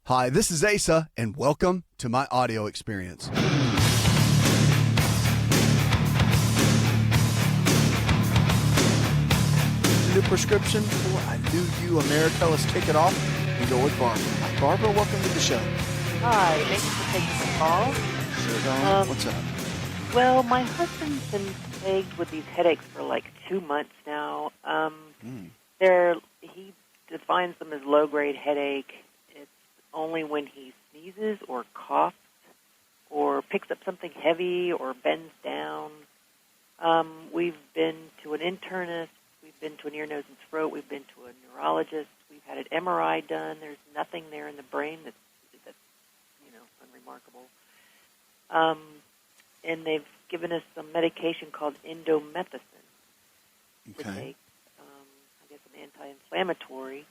Hi, this is Asa, and welcome to my audio experience. New prescription for I Knew You America. Let's kick it off and go with Barbara. Hi, Barbara, welcome to the show. Hi, thank you for taking the call. Sure, darling. What's up? Well, my husband's been plagued with these headaches for like 2 months now. He defines them as low-grade headache. It's only when he sneezes or coughs or picks up something heavy or bends down. We've been to an internist. We've been to an ear, nose, and throat. We've been to a neurologist. We've had an MRI done. There's nothing there in the brain that's unremarkable. And they've given us some medication called indomethacin to take, I guess, an anti-inflammatory.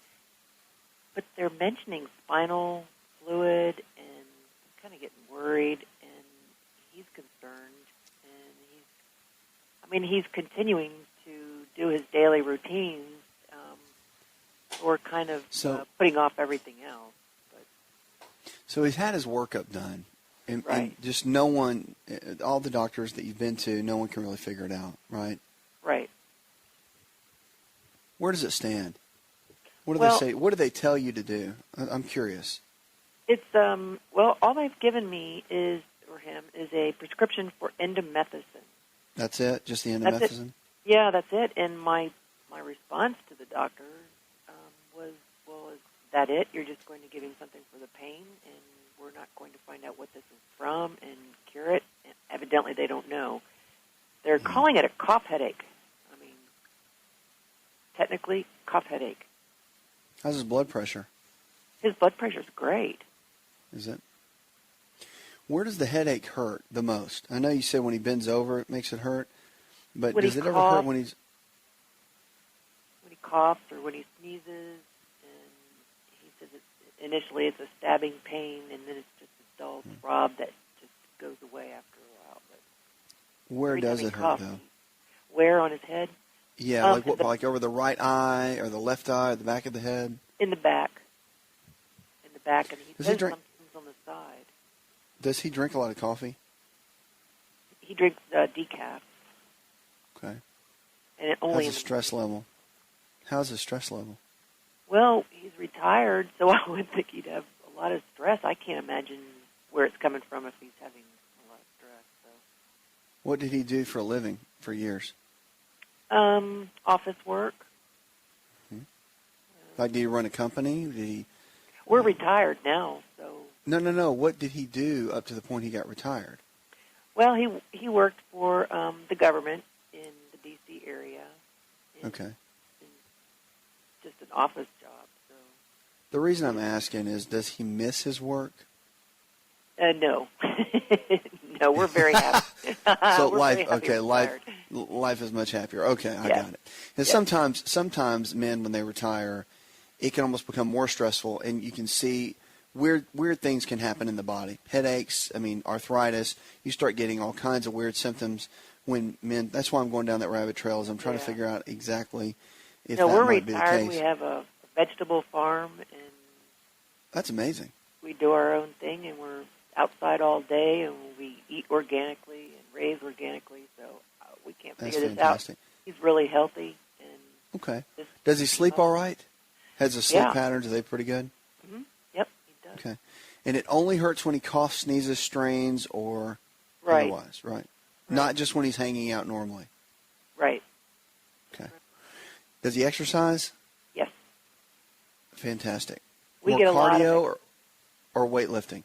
But they're mentioning spinal fluid, and I'm kind of getting worried, and he's concerned. And he's continuing to do his daily routines. We're kind of putting off everything else. So he's had his workup done, and just no one, all the doctors that you've been to, no one can really figure it out, right? Right. Where does it stand? What do they say? What do they tell you to do? I'm curious. It's all they've given me is a prescription for indomethacin. That's it? Just the indomethacin? Yeah, that's it. And my response to the doctor was, well, is that it? You're just going to give him something for the pain, and we're not going to find out what this is from and cure it? And evidently, they don't know. They're calling it a cough headache. Technically, cough headache. How's his blood pressure? His blood pressure's great. Is it? Where does the headache hurt the most? I know you said when he bends over it makes it hurt, but does it ever hurt when he's... When he coughs or when he sneezes, and he says initially it's a stabbing pain, and then it's just a dull throb that just goes away after a while. But where does it hurt, though? Where on his head? Yeah, like over the right eye or the left eye or the back of the head? In the back. In the back, and he says something's on the side. Does he drink a lot of coffee? He drinks decaf. Okay. And it only how's his stress level? How's his stress level? Well, he's retired, so I would think he'd have a lot of stress. I can't imagine where it's coming from if he's having a lot of stress. So. What did he do for a living for years? Office work. Like, did he run a company? We're retired now, so. No. What did he do up to the point he got retired? Well, he worked for the government in the D.C. area. In just an office job. So. The reason I'm asking is, does he miss his work? No. No, we're very happy. So life is much happier. Okay, I got it. And sometimes men, when they retire, it can almost become more stressful, and you can see weird things can happen in the body. Headaches, arthritis. You start getting all kinds of weird symptoms when men. That's why I'm going down that rabbit trail. Is I'm trying to figure out exactly if that we're might be the retired. case. We have a vegetable farm, and that's amazing. We do our own thing, and we're outside all day, and we eat organically and raise organically, so we can't figure this out. He's really healthy. And does he sleep all right? Has his sleep patterns, are they pretty good? Mm-hmm. Yep, he does. Okay. And it only hurts when he coughs, sneezes, strains, or otherwise, right? Not just when he's hanging out normally? Right. Okay. Does he exercise? Yes. Fantastic. We get a lot of cardio or weightlifting?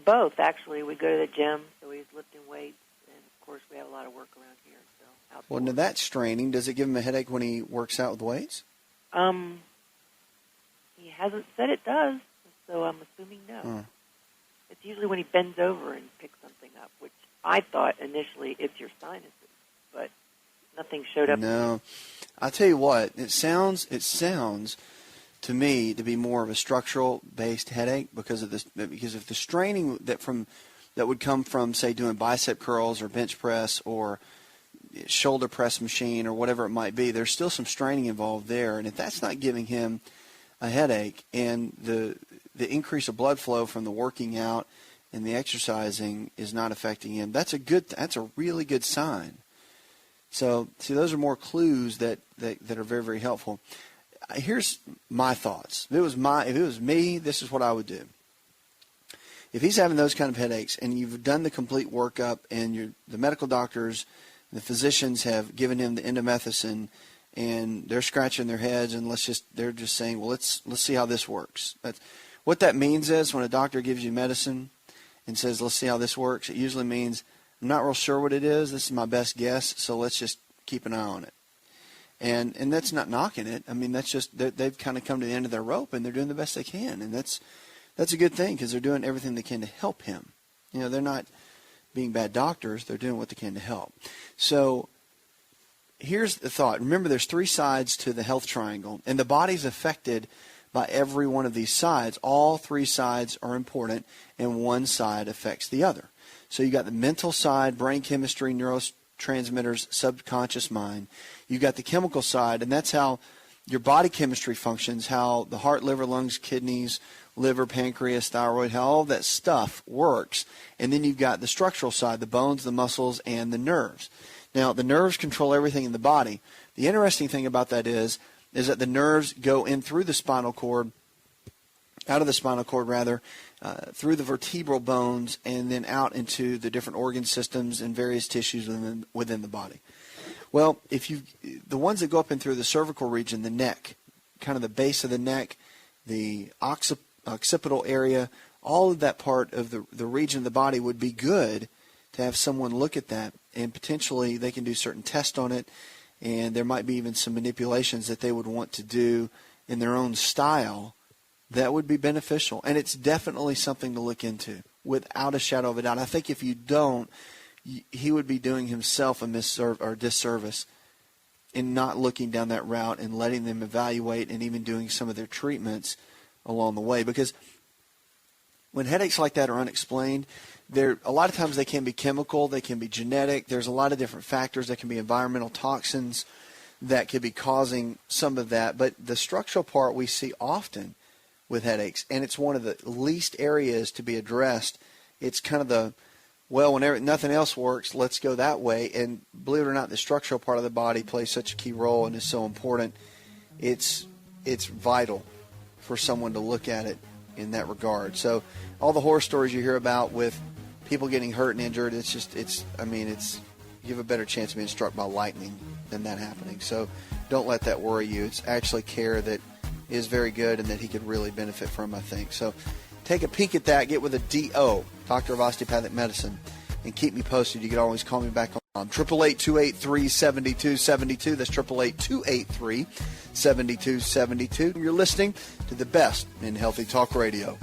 Both, actually. We go to the gym, so he's lifting weights, and of course we have a lot of work around here. So outdoors. Well, now that's straining. Does it give him a headache when he works out with weights? He hasn't said it does, so I'm assuming no. It's usually when he bends over and picks something up, which I thought initially it's your sinuses, but nothing showed up. No, I'll tell you what. It sounds to me to be more of a structural-based headache because of this. Because if the straining that would come from, say, doing bicep curls or bench press or shoulder press machine or whatever it might be, there's still some straining involved there. And if that's not giving him a headache and the the increase of blood flow from the working out and the exercising is not affecting him, that's a really good sign. So, see, those are more clues that are very, very helpful. Here's my thoughts. If it was me, this is what I would do. If he's having those kind of headaches and you've done the complete workup and the medical doctors, the physicians have given him the indomethacin and they're scratching their heads and they're just saying, well, let's see how this works. What that means is when a doctor gives you medicine and says, let's see how this works, it usually means, I'm not real sure what it is. This is my best guess, so let's just keep an eye on it. And that's not knocking it. I mean, that's just they've kind of come to the end of their rope, and they're doing the best they can. And that's a good thing because they're doing everything they can to help him. They're not being bad doctors. They're doing what they can to help. So here's the thought. Remember, there's 3 sides to the health triangle, and the body's affected by every one of these sides. All 3 sides are important, and one side affects the other. So you got the mental side, brain chemistry, neurotransmitters, subconscious mind. You got the chemical side, and that's how your body chemistry functions, how the heart, liver, lungs, kidneys, liver, pancreas, thyroid, how all that stuff works. And then you've got the structural side, the bones, the muscles, and the nerves. Now, the nerves control everything in the body. The interesting thing about that is that the nerves go in through the spinal cord, out of the spinal cord rather, through the vertebral bones, and then out into the different organ systems and various tissues within the body. Well, the ones that go up in through the cervical region, the neck, kind of the base of the neck, the occipital area, all of that part of the region of the body would be good to have someone look at that, and potentially they can do certain tests on it, and there might be even some manipulations that they would want to do in their own style that would be beneficial. And it's definitely something to look into, without a shadow of a doubt. I think if you don't, he would be doing himself a disservice in not looking down that route and letting them evaluate and even doing some of their treatments along the way. Because when headaches like that are unexplained, a lot of times they can be chemical, they can be genetic. There's a lot of different factors. That can be environmental toxins that could be causing some of that. But the structural part we see often with headaches, and it's one of the least areas to be addressed. It's kind of whenever nothing else works, let's go that way. And believe it or not, the structural part of the body plays such a key role and is so important. It's vital for someone to look at it in that regard. So all the horror stories you hear about with people getting hurt and injured, you have a better chance of being struck by lightning than that happening. So don't let that worry you. It's actually care that is very good and that he could really benefit from, I think. So take a peek at that. Get with a DO, Doctor of Osteopathic Medicine, and keep me posted. You can always call me back on 888-283-7272. That's 888-283-7272. You're listening to the best in Healthy Talk Radio.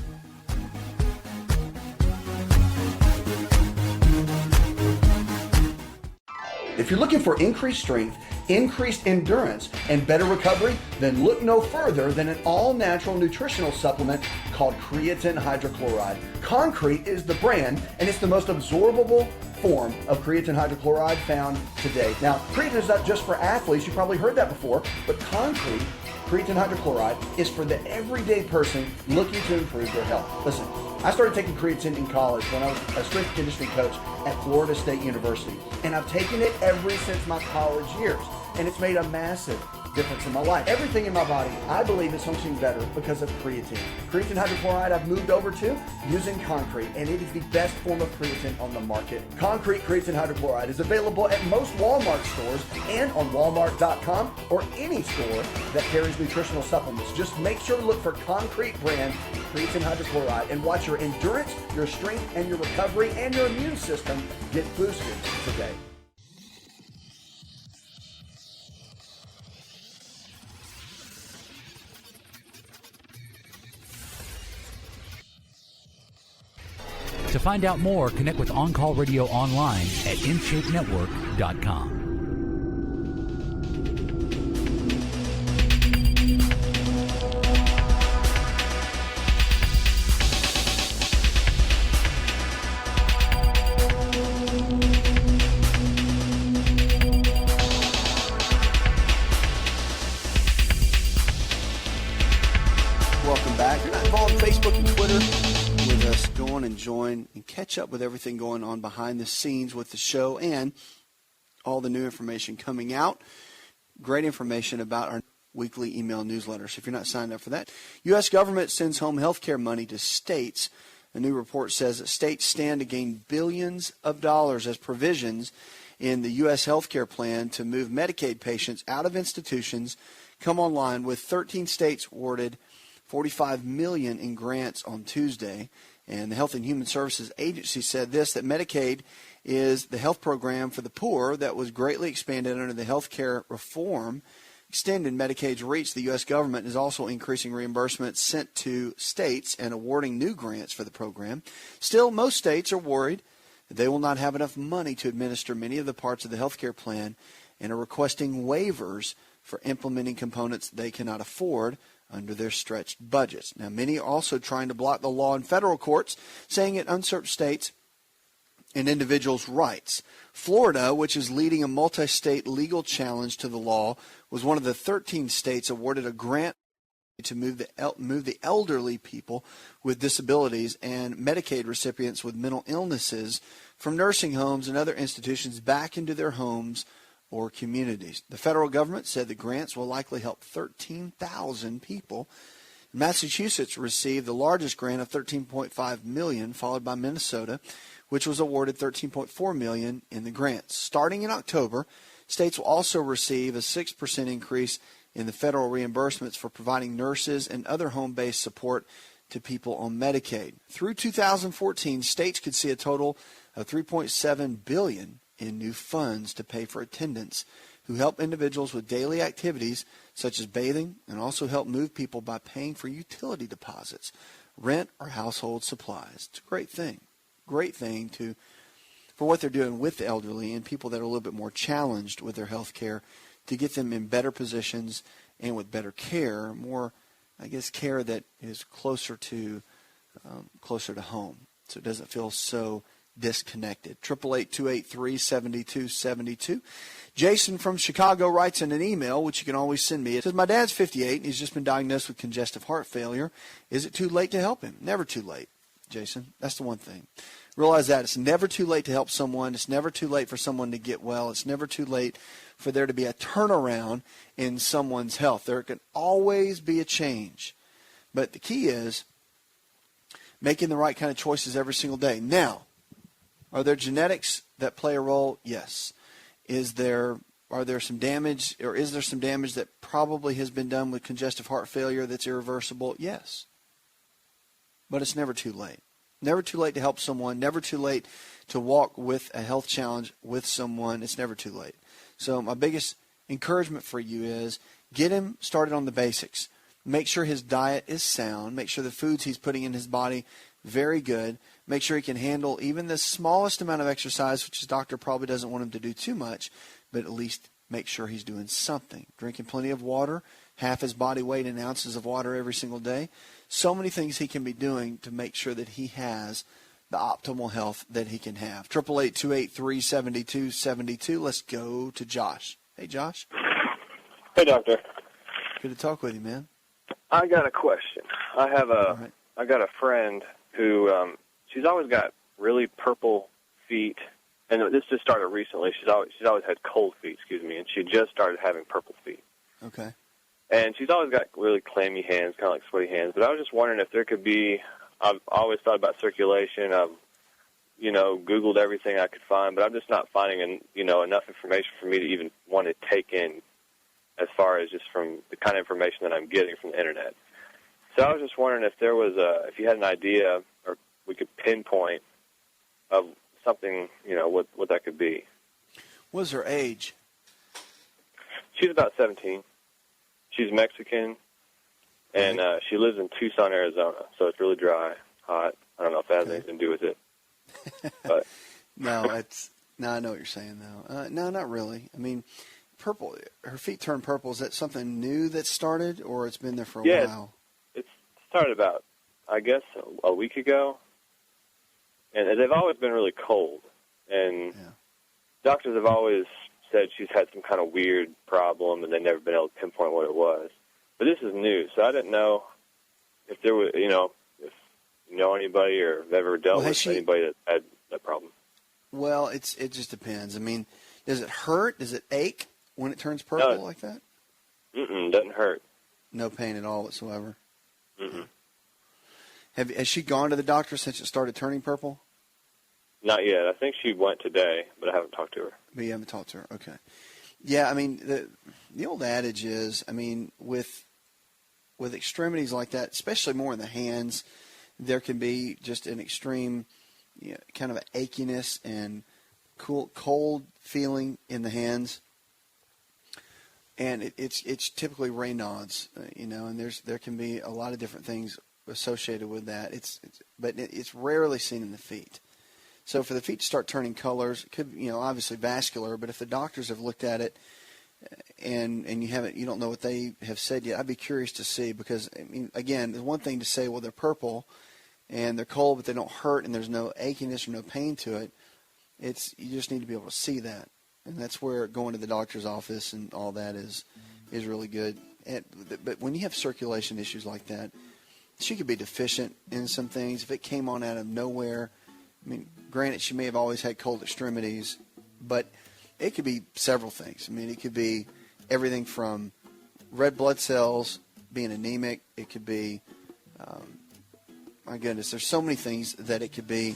If you're looking for increased strength, increased endurance, and better recovery, then look no further than an all-natural nutritional supplement called creatine hydrochloride. Concrete is the brand, and it's the most absorbable form of creatine hydrochloride found today. Now, creatine is not just for athletes. You probably heard that before, but creatine hydrochloride is for the everyday person looking to improve their health. Listen, I started taking creatine in college when I was a strength and conditioning coach at Florida State University, and I've taken it ever since my college years, and it's made a massive difference in my life. Everything in my body, I believe, is functioning better because of creatine. Creatine hydrochloride I've moved over to using Concrete, and it is the best form of creatine on the market. Concrete creatine hydrochloride is available at most Walmart stores and on Walmart.com or any store that carries nutritional supplements. Just make sure to look for Concrete brand creatine hydrochloride and watch your endurance, your strength, and your recovery and your immune system get boosted today. To find out more, connect with On Call Radio online at InShapeNetwork.com. Welcome back. You're not involved in Facebook on Twitter with us. Go on and join and catch up with everything going on behind the scenes with the show and all the new information coming out. Great information about our weekly email newsletter. So if you're not signed up for that, U.S. government sends home health care money to states. A new report says that states stand to gain billions of dollars as provisions in the U.S. health care plan to move Medicaid patients out of institutions come online, with 13 states awarded $45 million in grants on Tuesday. And the Health and Human Services Agency said this, that Medicaid is the health program for the poor that was greatly expanded under the health care reform. Extending Medicaid's reach, the U.S. government is also increasing reimbursements sent to states and awarding new grants for the program. Still, most states are worried that they will not have enough money to administer many of the parts of the health care plan and are requesting waivers for implementing components they cannot afford under their stretched budgets. Now, many are also trying to block the law in federal courts, saying it usurps states and individuals' rights. Florida, which is leading a multi-state legal challenge to the law, was one of the 13 states awarded a grant to move the elderly people with disabilities and Medicaid recipients with mental illnesses from nursing homes and other institutions back into their homes or communities. The federal government said the grants will likely help 13,000 people. Massachusetts received the largest grant of $13.5 million, followed by Minnesota, which was awarded $13.4 million in the grants. Starting in October, states will also receive a 6% increase in the federal reimbursements for providing nurses and other home-based support to people on Medicaid. Through 2014, states could see a total of $3.7 billion in new funds to pay for attendants who help individuals with daily activities such as bathing, and also help move people by paying for utility deposits, rent, or household supplies. It's a great thing. Great thing for what they're doing with the elderly and people that are a little bit more challenged with their health care, to get them in better positions and with better care, more, I guess, care that is closer to home, so it doesn't feel so disconnected. 888-283-7272. Jason from Chicago writes in an email, which you can always send me. It says, my dad's 58 and he's just been diagnosed with congestive heart failure. Is it too late to help him? Never too late, Jason. That's the one thing. Realize that. It's never too late to help someone. It's never too late for someone to get well. It's never too late for there to be a turnaround in someone's health. There can always be a change. But the key is making the right kind of choices every single day. Now, are there genetics that play a role? Yes. Is there some damage that probably has been done with congestive heart failure that's irreversible? Yes. But it's never too late. Never too late to help someone. Never too late to walk with a health challenge with someone. It's never too late. So my biggest encouragement for you is get him started on the basics. Make sure his diet is sound. Make sure the foods he's putting in his body very good. Make sure he can handle even the smallest amount of exercise, which his doctor probably doesn't want him to do too much, but at least make sure he's doing something. Drinking plenty of water, half his body weight in ounces of water every single day. So many things he can be doing to make sure that he has the optimal health that he can have. 888-283-7272. Let's go to Josh. Hey, Josh. Hey, doctor. Good to talk with you, man. I got a question. I got a friend who she's always got really purple feet, and this just started recently. She's always had cold feet, and she just started having purple feet. Okay. And she's always got really clammy hands, kind of like sweaty hands. But I was just wondering if there could be. I've always thought about circulation. I've Googled everything I could find, but I'm just not finding enough information for me to even want to take in, as far as just from the kind of information that I'm getting from the internet. So I was just wondering if there was if you had an idea, or we could pinpoint of something, what that could be. What's her age? She's about 17. She's Mexican, and she lives in Tucson, Arizona, so it's really dry, hot. I don't know if that has anything to do with it. But No, I know what you're saying, though. No, not really. I mean, purple. Her feet turn purple. Is that something new that started, or it's been there for a while? It started about, I guess, a week ago, and they've always been really cold. And doctors have always said she's had some kind of weird problem, and they've never been able to pinpoint what it was. But this is new, so I didn't know if there was, if know anybody or have ever dealt with anybody that had that problem. Well, it just depends. I mean, does it hurt? Does it ache when it turns purple like that? Doesn't hurt. No pain at all whatsoever. Mm-mm. Has she gone to the doctor since it started turning purple? Not yet. I think she went today, but I haven't talked to her. But you haven't talked to her. Okay. Yeah, I mean, the old adage is, I mean, with extremities like that, especially more in the hands, there can be just an extreme, kind of an achiness and cold feeling in the hands. And it's typically Raynaud's, and there can be a lot of different things associated with that. But it's rarely seen in the feet. So for the feet to start turning colors, it could, obviously vascular. But if the doctors have looked at it and you don't know what they have said yet, I'd be curious to see, because I mean, again, there's one thing to say, well, they're purple and they're cold, but they don't hurt and there's no achiness or no pain to it. You just need to be able to see that. And that's where going to the doctor's office and all that is really good. But when you have circulation issues like that, she could be deficient in some things. If it came on out of nowhere, I mean, granted, she may have always had cold extremities, but it could be several things. I mean, it could be everything from red blood cells being anemic. It could be, my goodness, there's so many things that it could be.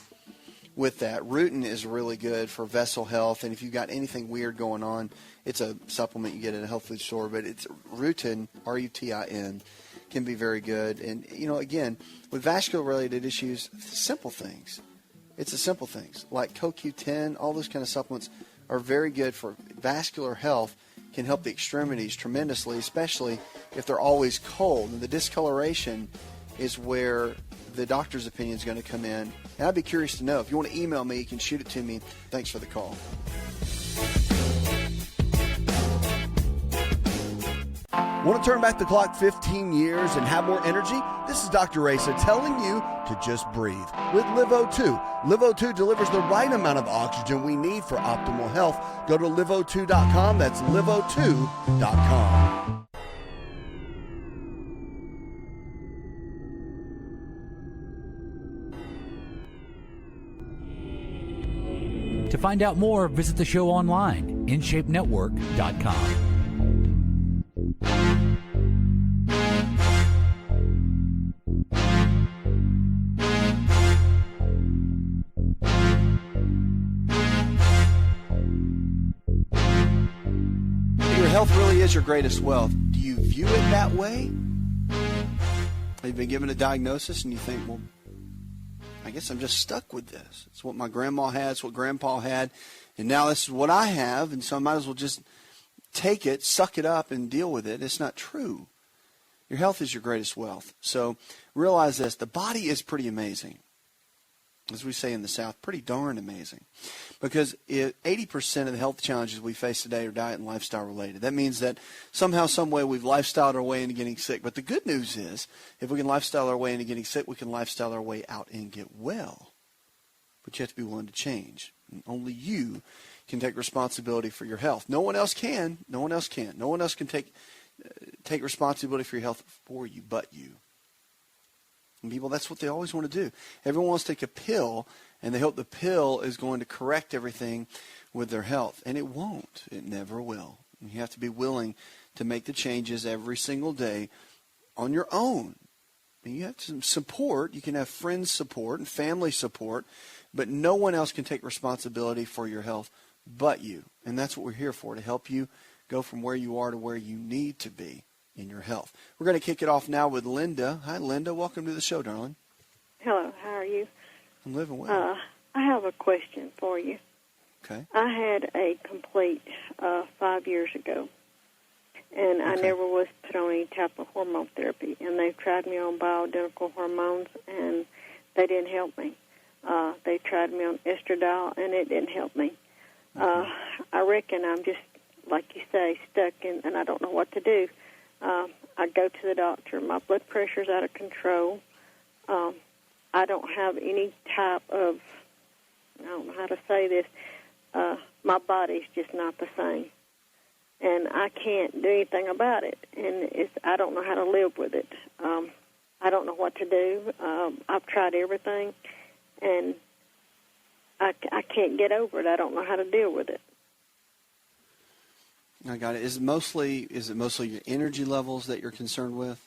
With that, rutin is really good for vessel health, and if you've got anything weird going on, it's a supplement you get at a health food store, but it's rutin, R-U-T-I-N, can be very good. And, again, with vascular-related issues, simple things. It's the simple things, like CoQ10, all those kind of supplements are very good for vascular health, can help the extremities tremendously, especially if they're always cold. And the discoloration is where the doctor's opinion is going to come in. And I'd be curious to know. If you want to email me, you can shoot it to me. Thanks for the call. Want to turn back the clock 15 years and have more energy? This is Dr. Raisa telling you to just breathe with LiveO2. LiveO2 delivers the right amount of oxygen we need for optimal health. Go to liveO2.com. That's liveO2.com. To find out more, visit the show online, InShapeNetwork.com. Your health really is your greatest wealth. Do you view it that way? Have you been given a diagnosis and you think, well, I guess I'm just stuck with this. It's what my grandma had, it's what grandpa had, and now this is what I have, and so I might as well just take it, suck it up, and deal with it. It's not true. Your health is your greatest wealth. So realize this. The body is pretty amazing. As we say in the South, pretty darn amazing. Because 80% of the health challenges we face today are diet and lifestyle related. That means that somehow, some way, we've lifestyled our way into getting sick. But the good news is, if we can lifestyle our way into getting sick, we can lifestyle our way out and get well. But you have to be willing to change. And only you can take responsibility for your health. No one else can. No one else can. No one else can take responsibility for your health for you but you. And people, that's what they always want to do. Everyone wants to take a pill, and they hope the pill is going to correct everything with their health. And it won't. It never will. And you have to be willing to make the changes every single day on your own. And you have some support. You can have friends support and family support, but no one else can take responsibility for your health but you. And that's what we're here for, to help you go from where you are to where you need to be in your health. We're going to kick it off now with Linda. Hi, Linda. Welcome to the show, darling. Hello. How are you? I'm living well. I have a question for you. Okay. I had a complete 5 years ago, and I never was put on any type of hormone therapy, and they've tried me on bioidentical hormones, and they didn't help me. They tried me on estradiol, and it didn't help me. I reckon I'm just, like you say, stuck, and I don't know what to do. I go to the doctor. My blood pressure's out of control. I don't have any type of, I don't know how to say this, my body's just not the same. And I can't do anything about it. And I don't know how to live with it. I I don't know what to do. I've tried everything, and I can't get over it. I don't know how to deal with it. I got it. Is it mostly your energy levels that you're concerned with?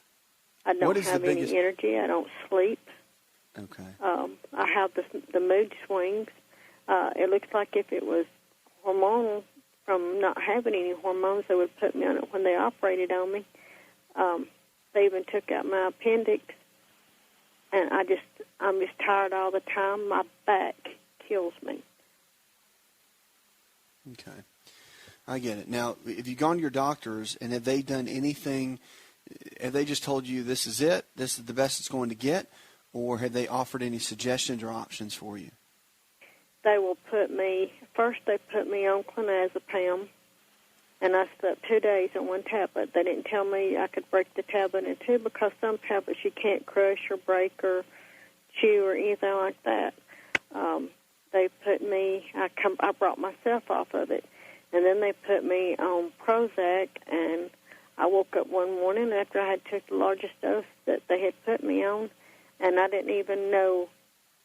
I don't have any energy. I don't sleep. Okay. I have the mood swings. It looks like if it was hormonal from not having any hormones, they would put me on it when they operated on me. They even took out my appendix, and I'm just tired all the time. My back kills me. Okay. I get it. Now, have you gone to your doctors, and have they done anything? Have they just told you this is it, this is the best it's going to get, or have they offered any suggestions or options for you? They will first they put me on clonazepam, and I slept 2 days on one tablet. They didn't tell me I could break the tablet in two, because some tablets you can't crush or break or chew or anything like that. They put me, I brought myself off of it, and then they put me on Prozac, and I woke up one morning after I had took the largest dose that they had put me on, and I didn't even know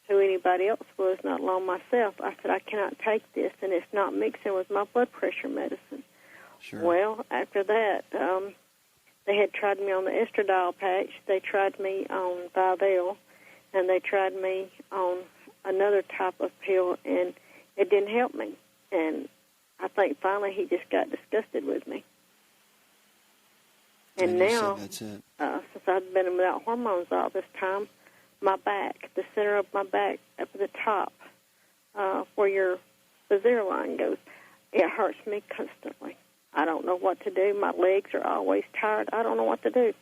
who anybody else was, not alone myself. I said, I cannot take this, and it's not mixing with my blood pressure medicine. Sure. Well, after that, they had tried me on the estradiol patch. They tried me on Vivel, and they tried me on another type of pill, and it didn't help me. And I think finally he just got disgusted with me. And now, that's it. since I've been without hormones all this time, my back, the center of my back up at the top, where your zero line goes, it hurts me constantly. I don't know what to do. My legs are always tired. I don't know what to do.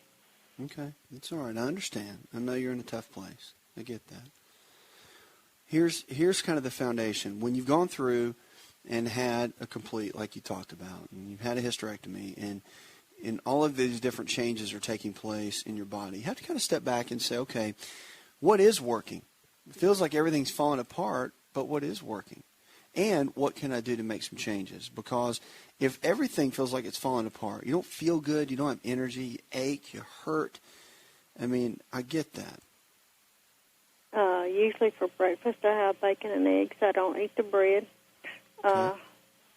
Okay, that's all right. I understand. I know you're in a tough place. I get that. Here's kind of the foundation. When you've gone through and had a complete, like you talked about, and you've had a hysterectomy, and all of these different changes are taking place in your body, you have to kind of step back and say, okay, what is working? It feels like everything's falling apart, but what is working? And what can I do to make some changes? Because if everything feels like it's falling apart, you don't feel good, you don't have energy, you ache, you hurt. I mean, I get that. Usually for breakfast I have bacon and eggs. I don't eat the bread. Okay.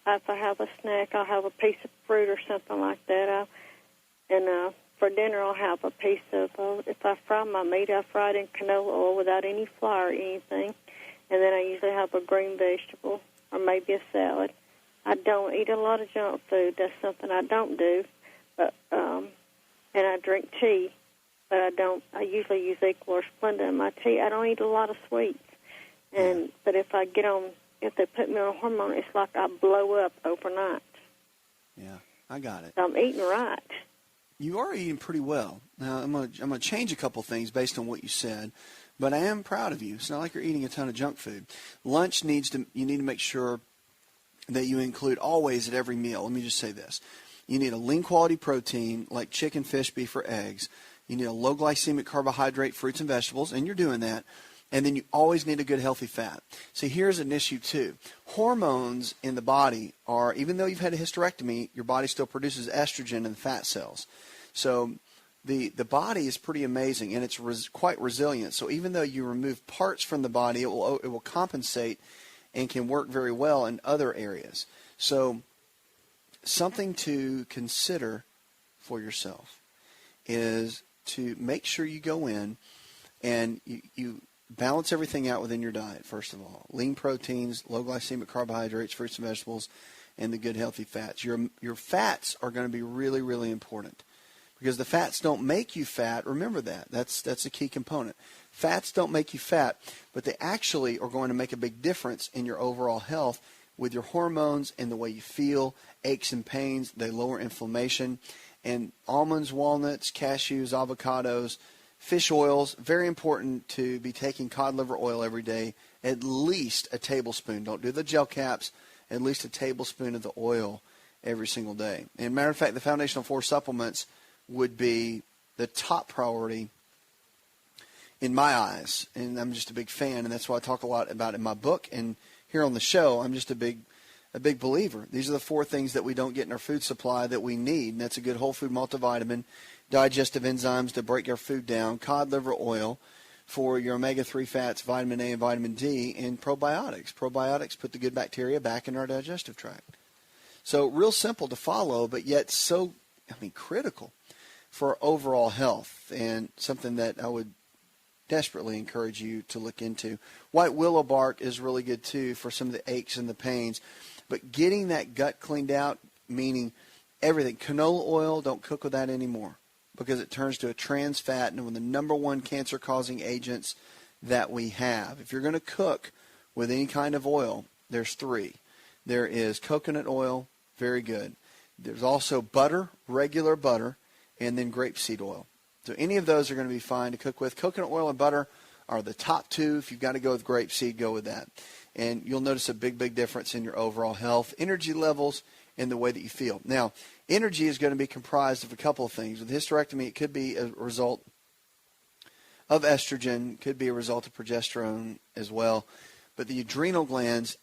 If I have a snack, I'll have a piece of fruit or something like that. And for dinner, I'll have a piece of, if I fry my meat, I fry it in canola oil without any flour or anything. And then I usually have a green vegetable or maybe a salad. I don't eat a lot of junk food. That's something I don't do. But and I drink tea, but I usually use Equal or Splenda in my tea. I don't eat a lot of sweets. But if they put me on a hormone, it's like I blow up overnight. Yeah, I got it. So I'm eating right. You are eating pretty well. Now, I'm gonna change a couple things based on what you said, but I am proud of you. It's not like you're eating a ton of junk food. Lunch you need to make sure that you include always at every meal. Let me just say this. You need a lean quality protein like chicken, fish, beef, or eggs. You need a low glycemic carbohydrate, fruits and vegetables, and you're doing that. And then you always need a good healthy fat. See, here's an issue too. Hormones in the body are, even though you've had a hysterectomy, your body still produces estrogen in the fat cells. So the body is pretty amazing, and it's quite resilient. So even though you remove parts from the body, it will compensate and can work very well in other areas. So something to consider for yourself is to make sure you go in and you balance everything out within your diet, first of all. Lean proteins, low glycemic carbohydrates, fruits and vegetables, and the good healthy fats. Your fats are going to be really, really important because the fats don't make you fat. Remember that. That's a key component. Fats don't make you fat, but they actually are going to make a big difference in your overall health with your hormones and the way you feel, aches and pains. They lower inflammation. And almonds, walnuts, cashews, avocados, fish oils, very important to be taking cod liver oil every day, at least a tablespoon. Don't do the gel caps, at least a tablespoon of the oil every single day. And matter of fact, the Foundational 4 supplements would be the top priority in my eyes. And I'm just a big fan, and that's why I talk a lot about it in my book. And here on the show, I'm just a big believer. These are the 4 things that we don't get in our food supply that we need, and that's a good whole food multivitamin. digestive enzymes to break your food down, cod liver oil for your omega-3 fats, vitamin A and vitamin D, and probiotics. Probiotics put the good bacteria back in our digestive tract. So real simple to follow, but yet so, critical for overall health, and something that I would desperately encourage you to look into. White willow bark is really good too for some of the aches and the pains. But getting that gut cleaned out, meaning everything. Canola oil, don't cook with that anymore because it turns to a trans fat and one of the number one cancer-causing agents that we have. If you're going to cook with any kind of oil, there's three. There is coconut oil, very good. There's also butter, regular butter, and then grapeseed oil. So any of those are going to be fine to cook with. Coconut oil and butter are the top two. If you've got to go with grapeseed, go with that. And you'll notice a big, big difference in your overall health, energy levels, and the way that you feel. Now, energy is going to be comprised of a couple of things. With hysterectomy, it could be a result of estrogen, could be a result of progesterone as well. But the adrenal glands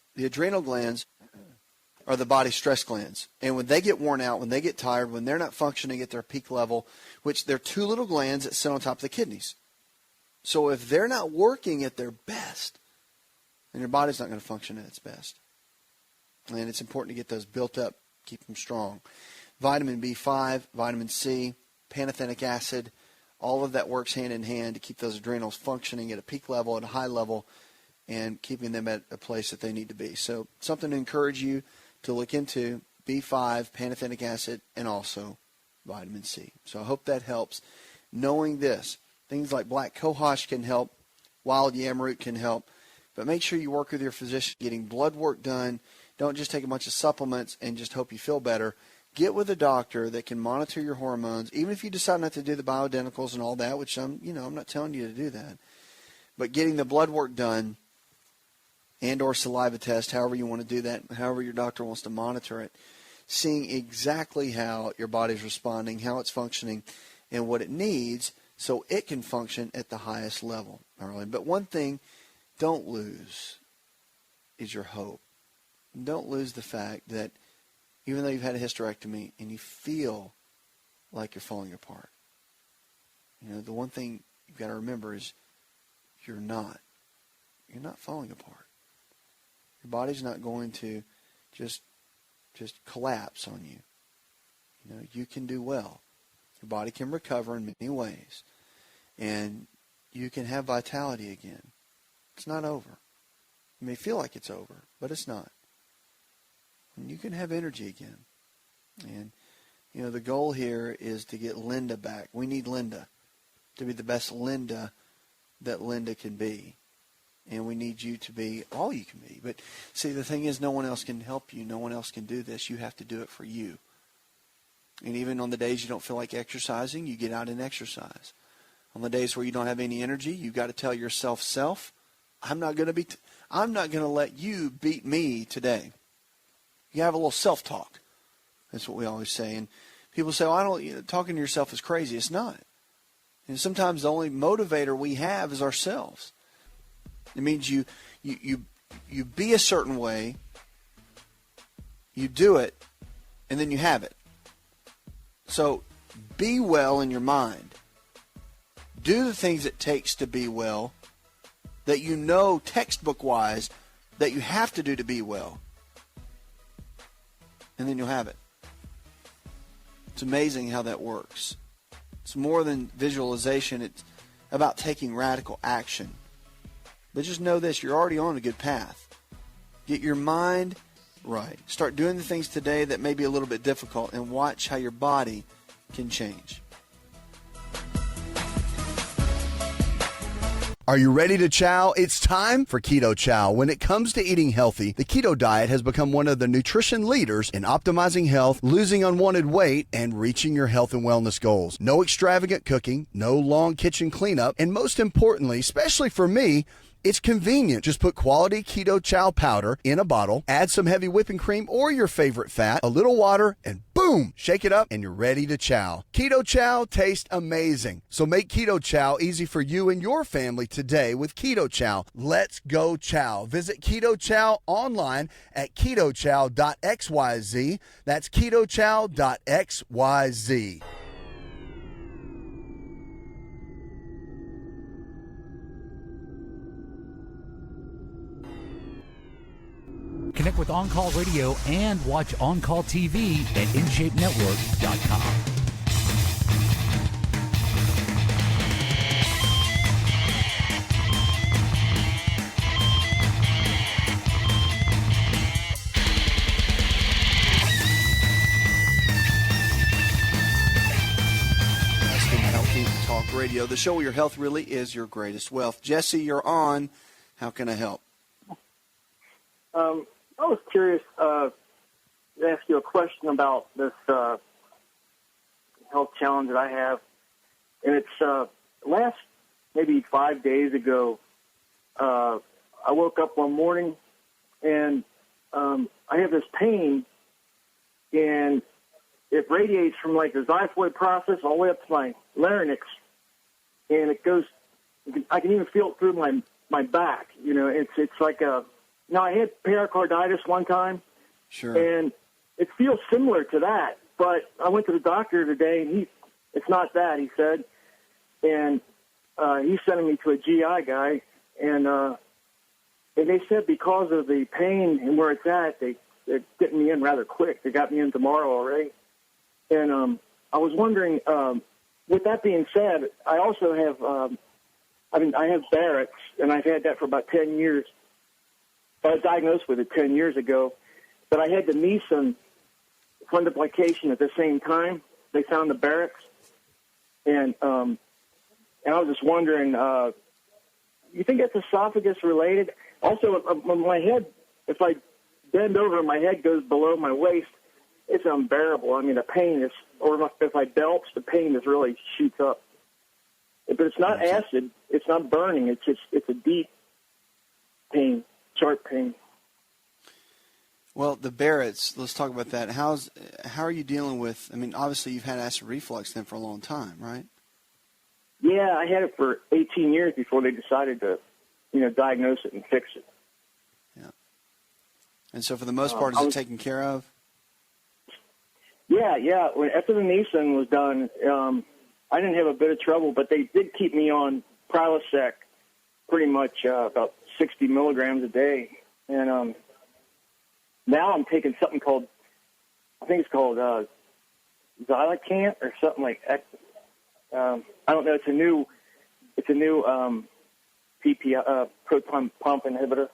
are the body's stress glands. And when they get worn out, when they get tired, when they're not functioning at their peak level, which they're two little glands that sit on top of the kidneys. So if they're not working at their best, then your body's not going to function at its best. And it's important to get those built up, keep them strong. Vitamin B5, vitamin C, pantothenic acid, all of that works hand in hand to keep those adrenals functioning at a peak level, at a high level, and keeping them at a place that they need to be. So something to encourage you to look into, B5, pantothenic acid, and also vitamin C. So I hope that helps. Knowing this, things like black cohosh can help, wild yam root can help, but make sure you work with your physician, getting blood work done. Don't just take a bunch of supplements and just hope you feel better. Get with a doctor that can monitor your hormones, even if you decide not to do the bioidenticals and all that, which I'm not telling you to do that. But getting the blood work done and or saliva test, however you want to do that, however your doctor wants to monitor it, seeing exactly how your body's responding, how it's functioning, and what it needs so it can function at the highest level. All right? But one thing don't lose is your hope. Don't lose the fact that even though you've had a hysterectomy and you feel like you're falling apart, the one thing you've got to remember is you're not. You're not falling apart. Your body's not going to just collapse on you. You can do well. Your body can recover in many ways. And you can have vitality again. It's not over. It may feel like it's over, but it's not. And you can have energy again. And, the goal here is to get Linda back. We need Linda to be the best Linda that Linda can be. And we need you to be all you can be. But see, the thing is, no one else can help you. No one else can do this. You have to do it for you. And even on the days you don't feel like exercising, you get out and exercise. On the days where you don't have any energy, you've got to tell yourself, I'm not going to let you beat me today. You have a little self-talk. That's what we always say. And people say, talking to yourself is crazy. It's not. And sometimes the only motivator we have is ourselves. It means you be a certain way, you do it, and then you have it. So be well in your mind. Do the things it takes to be well that textbook-wise that you have to do to be well. And then you'll have it. It's amazing how that works. It's more than visualization. It's about taking radical action. But just know this, you're already on a good path. Get your mind right. Start doing the things today that may be a little bit difficult and watch how your body can change. Are you ready to chow? It's time for Keto Chow. When it comes to eating healthy, the keto diet has become one of the nutrition leaders in optimizing health, losing unwanted weight, and reaching your health and wellness goals. No extravagant cooking, no long kitchen cleanup, and most importantly, especially for me, it's convenient. Just put quality Keto Chow powder in a bottle, add some heavy whipping cream or your favorite fat, a little water, and boom, shake it up and you're ready to chow. Keto Chow tastes amazing. So make Keto Chow easy for you and your family today with Keto Chow. Let's go chow. Visit Keto Chow online at ketochow.xyz. That's ketochow.xyz. Connect with On Call Radio and watch On Call TV at InShapeNetwork.com. Talk Radio, the show where your health really is your greatest wealth. Jesse, you're on. How can I help? I was curious to ask you a question about this health challenge that I have. And it's last maybe 5 days ago, I woke up one morning and I have this pain, and it radiates from like the xiphoid process all the way up to my larynx. And it goes, I can even feel it through my back. You know, it's like now I had pericarditis one time. Sure. And it feels similar to that. But I went to the doctor today, and it's not that, he said. And he's sending me to a GI guy. And they said because of the pain and where it's at, they're getting me in rather quick. They got me in tomorrow already. And I was wondering, with that being said, I also have, I have Barrett's, and I've had that for about 10 years. I was diagnosed with it 10 years ago, but I had the Nissen fundoplication at the same time. They found the Barrett's, and I was just wondering, you think that's esophagus related? Also, my head, if I bend over, my head goes below my waist. It's unbearable. I mean, the pain is, or if I belch, the pain is really shoots up. But it's not acid. It's not burning. It's a deep pain, sharp pain. Well, the Barrett's, let's talk about that. How are you dealing with, I mean, obviously you've had acid reflux then for a long time, right? Yeah, I had it for 18 years before they decided to, diagnose it and fix it. Yeah. And so for the most part, is it taken care of? Yeah. After the Nissen was done, I didn't have a bit of trouble, but they did keep me on Prilosec pretty much about 60 milligrams a day. And now I'm taking something called, I think it's called Xylacant or something like that. I don't know. It's a new PPI, proton pump inhibitor.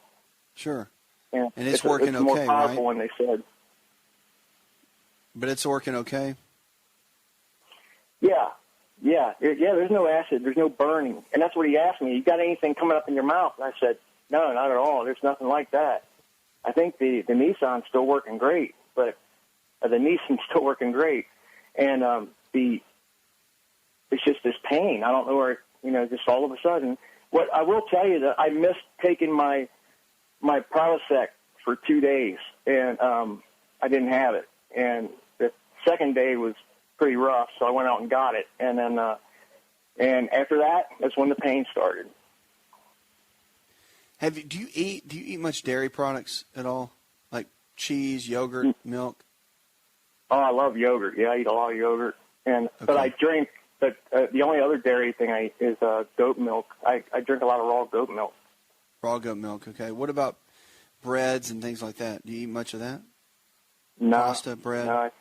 Sure. And it's working it's more okay, powerful right? one, they said. But it's working okay? Yeah. There's no acid. There's no burning. And that's what he asked me. You got anything coming up in your mouth? And I said, no, not at all. There's nothing like that. I think the Nissan's still working great, but the Nissan's still working great. And it's just this pain. I don't know where, just all of a sudden. What I will tell you that I missed taking my Prilosec for 2 days, and I didn't have it. And the second day was pretty rough, so I went out and got it. And then, and after that, that's when the pain started. Do you eat much dairy products at all, like cheese, yogurt, milk? Oh, I love yogurt. Yeah, I eat a lot of yogurt, but I drink. But the only other dairy thing I eat is goat milk. I drink a lot of raw goat milk. Raw goat milk. Okay. What about breads and things like that? Do you eat much of that? No. Pasta, bread. No, I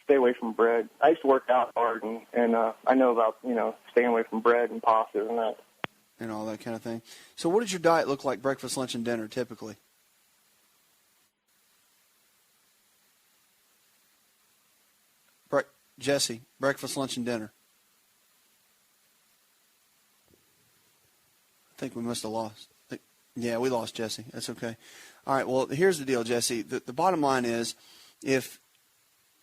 stay away from bread. I used to work out hard, and I know about staying away from bread and pasta and that. And all that kind of thing. So what does your diet look like, breakfast, lunch, and dinner, typically? Jesse, breakfast, lunch, and dinner. I think we must have lost. Yeah, we lost Jesse. That's okay. All right, well, here's the deal, Jesse. The bottom line is if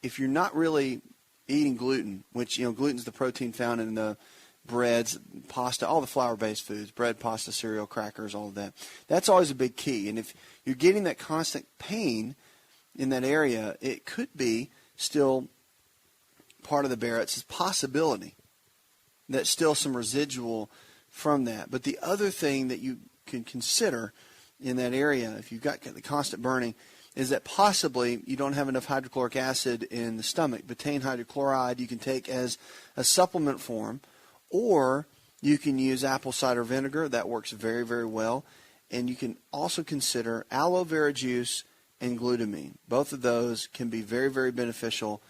you're not really eating gluten, which, gluten's the protein found in the breads, pasta, all the flour-based foods, bread, pasta, cereal, crackers, all of that. That's always a big key. And if you're getting that constant pain in that area, it could be still part of the Barrett's possibility. That's still some residual from that. But the other thing that you can consider in that area, if you've got the constant burning, is that possibly you don't have enough hydrochloric acid in the stomach. Betaine hydrochloride you can take as a supplement form, or you can use apple cider vinegar. That works very, very well. and you can also consider aloe vera juice and glutamine. Both of those can be very, very beneficial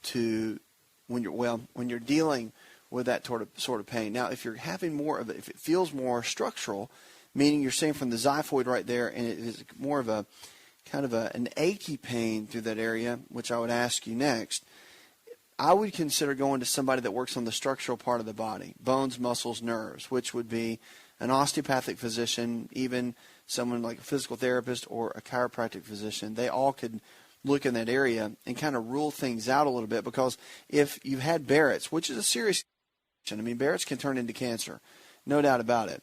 to when you're dealing with that sort of pain. Now, if you're having more of it, if it feels more structural, meaning you're saying from the xiphoid right there, and it is more of a kind of an achy pain through that area, which I would ask you next, I would consider going to somebody that works on the structural part of the body, bones, muscles, nerves, which would be an osteopathic physician, even someone like a physical therapist or a chiropractic physician. They all could look in that area and kind of rule things out a little bit, because if you've had Barrett's, which is a serious condition, I mean, Barrett's can turn into cancer, no doubt about it.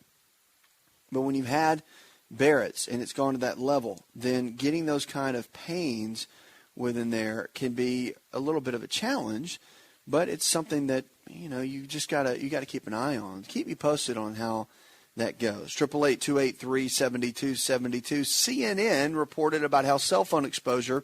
But when you've had Barrett's and it's gone to that level, then getting those kind of pains within there can be a little bit of a challenge, but it's something that, you just gotta keep an eye on. Keep me posted on how that goes. 888-283-7272. CNN reported about how cell phone exposure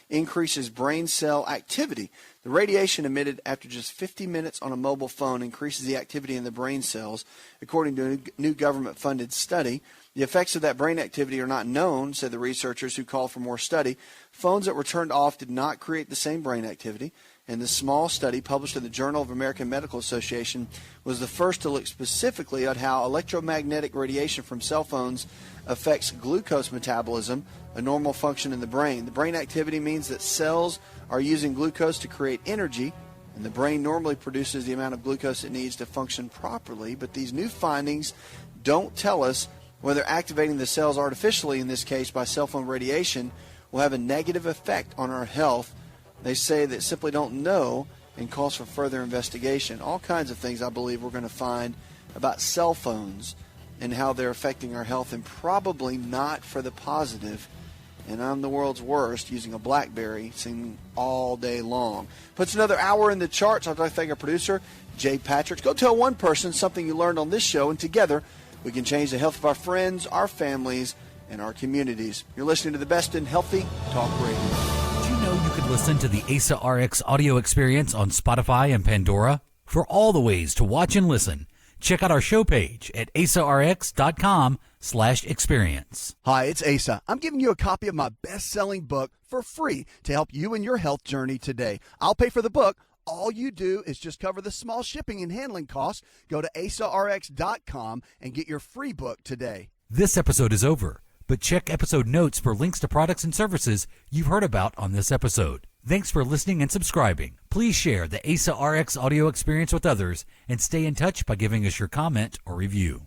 increases brain cell activity. The radiation emitted after just 50 minutes on a mobile phone increases the activity in the brain cells, according to a new government-funded study. The effects of that brain activity are not known, said the researchers who called for more study. Phones that were turned off did not create the same brain activity, and the small study published in the Journal of American Medical Association was the first to look specifically at how electromagnetic radiation from cell phones affects glucose metabolism, a normal function in the brain. The brain activity means that cells are using glucose to create energy, and the brain normally produces the amount of glucose it needs to function properly. But these new findings don't tell us whether activating the cells artificially, in this case by cell phone radiation, will have a negative effect on our health. They say that simply don't know and calls for further investigation. All kinds of things I believe we're going to find about cell phones and how they're affecting our health, and probably not for the positive. And I'm the world's worst using a BlackBerry singing all day long. Puts another hour in the charts. I'd like to thank our producer, Jay Patrick. Go tell one person something you learned on this show, and together we can change the health of our friends, our families, and our communities. You're listening to the best in healthy talk radio. Did you know you could listen to the ASA RX audio experience on Spotify and Pandora? For all the ways to watch and listen, check out our show page at asarx.com/experience. Hi, it's Asa. I'm giving you a copy of my best-selling book for free to help you in your health journey today. I'll pay for the book. All you do is just cover the small shipping and handling costs. Go to asarx.com and get your free book today. This episode is over, but check episode notes for links to products and services you've heard about on this episode. Thanks for listening and subscribing. Please share the ASA RX audio experience with others and stay in touch by giving us your comment or review.